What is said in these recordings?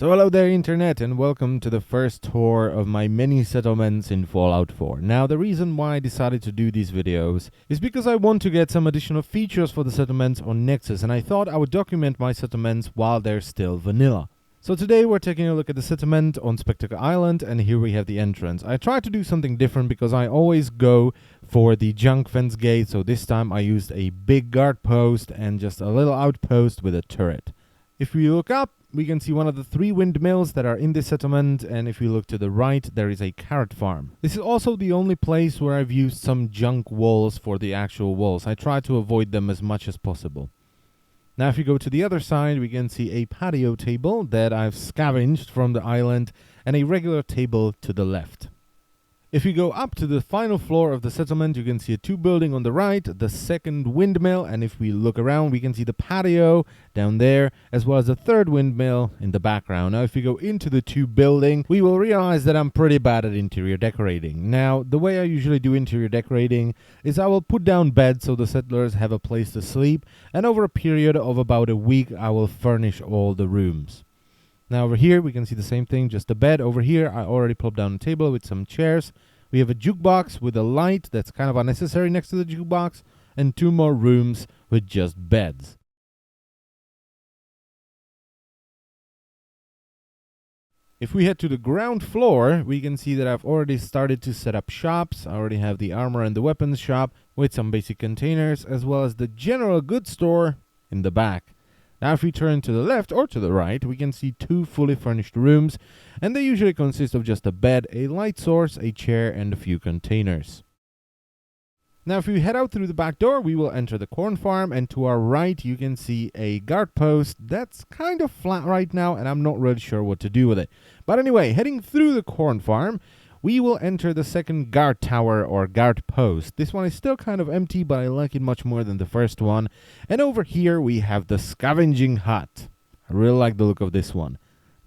So hello there internet, and welcome to the first tour of my mini settlements in Fallout 4. Now the reason why I decided to do these videos is because I want to get some additional features for the settlements on Nexus, and I thought I would document my settlements while they're still vanilla. So today we're taking a look at the settlement on Spectacle Island, and here we have the entrance. I tried to do something different because I always go for the junk fence gate, so this time I used a big guard post and just a little outpost with a turret. If we look up, we can see one of the 3 windmills that are in this settlement, and if we look to the right, there is a carrot farm. This is also the only place where I've used some junk walls for the actual walls. I try to avoid them as much as possible. Now if you go to the other side, we can see a patio table that I've scavenged from the island and a regular table to the left. If you go up to the final floor of the settlement, you can see a 2 building on the right, the second windmill, and if we look around, we can see the patio down there, as well as the 3rd windmill in the background. Now, if we go into the 2 building, we will realize that I'm pretty bad at interior decorating. Now, the way I usually do interior decorating is I will put down beds so the settlers have a place to sleep, and over a period of about a week, I will furnish all the rooms. Now over here we can see the same thing, just a bed. Over here I already plopped down a table with some chairs. We have a jukebox with a light that's kind of unnecessary next to the jukebox, and 2 more rooms with just beds. If we head to the ground floor, we can see that I've already started to set up shops. I already have the armor and the weapons shop with some basic containers, as well as the general goods store in the back. Now if we turn to the left or to the right, we can see 2 fully furnished rooms, and they usually consist of just a bed, a light source, a chair, and a few containers. Now if we head out through the back door, we will enter the corn farm, and to our right you can see a guard post that's kind of flat right now, and I'm not really sure what to do with it. But anyway, heading through the corn farm, we will enter the 2nd guard tower or guard post. This one is still kind of empty, but I like it much more than the first one. And over here we have the scavenging hut. I really like the look of this one.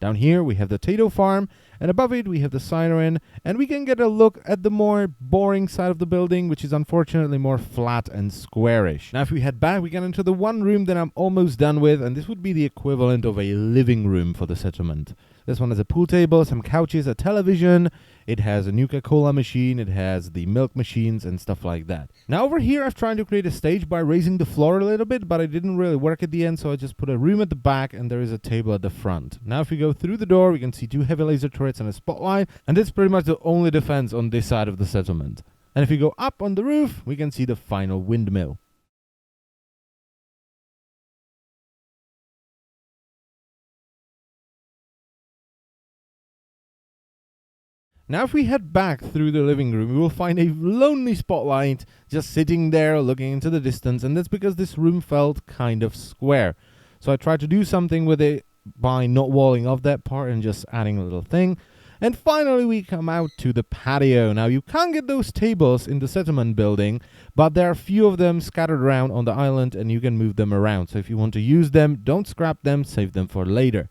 Down here we have the potato farm, and above it we have the siren, and we can get a look at the more boring side of the building, which is unfortunately more flat and squarish. Now if we head back, we can enter the one room that I'm almost done with, and this would be the equivalent of a living room for the settlement. This one has a pool table, some couches, a television, it has a Nuka-Cola machine, it has the milk machines and stuff like that. Now over here I've tried to create a stage by raising the floor a little bit, but it didn't really work at the end, so I just put a room at the back and there is a table at the front. Now if we go through the door, we can see 2 heavy laser turrets and a spotlight, and that's pretty much the only defense on this side of the settlement. And if we go up on the roof, we can see the final windmill. Now if we head back through the living room, we will find a lonely spotlight just sitting there looking into the distance, and that's because this room felt kind of square. So I tried to do something with it by not walling off that part and just adding a little thing. And finally we come out to the patio. Now you can't get those tables in the settlement building, but there are a few of them scattered around on the island and you can move them around. So if you want to use them, don't scrap them, save them for later.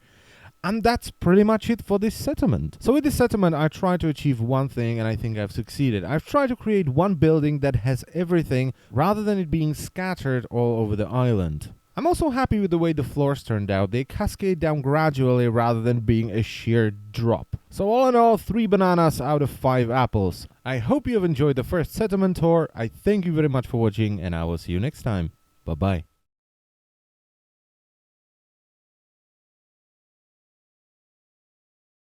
And that's pretty much it for this settlement. So with this settlement, I tried to achieve one thing, and I think I've succeeded. I've tried to create one building that has everything, rather than it being scattered all over the island. I'm also happy with the way the floors turned out. They cascade down gradually rather than being a sheer drop. So all in all, 3 bananas out of 5 apples. I hope you have enjoyed the first settlement tour. I thank you very much for watching, and I will see you next time. Bye bye.